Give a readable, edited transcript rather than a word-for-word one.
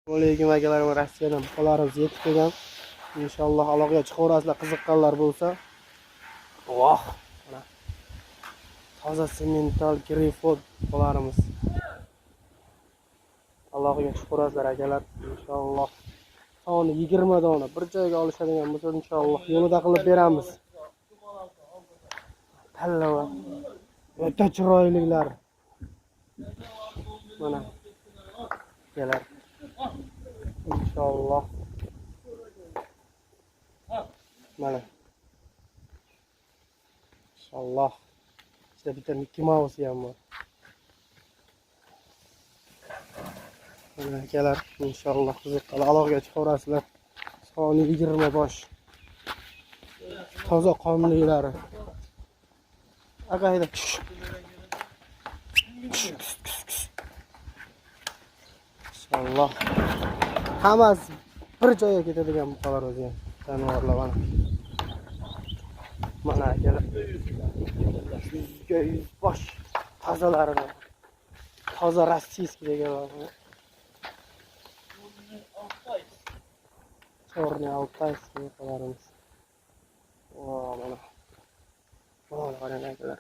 Assalomu akalarim, Rossiyadan buqalarimiz yetib kelgan. Inshaalloh aloqaga chiqaverasizlar, qiziqqanlar bo'lsa. Voh, mana toza semental greyfurt buqalarimiz. Aloqaga chiqaverasizlar akalar, inshaalloh. Soni 20 dona bir joyga olishadigan bo'lsa, inshaalloh yo'lida qilib beramiz. Tallava o'ta chiroylilar. Mana akalar. İnşallah. Mana. İnşallah. İşte bir tane Mickey Mouse ham bor. Mana akalar, inshaalloh qiziqqan aloqaga chiqaverasizlar. Soni 20 bosh. Toza qonlilari. Aqayda. İnshaalloh. Hammasi bir joyga ketadigan buqalar o'zi. Jonivorlar mana. Mana akalar. 100 bosh tozalaridan. Toza rossiyskiy deganlar. Черный алтайский buqalarimiz. Mana. Mana qarang akalar.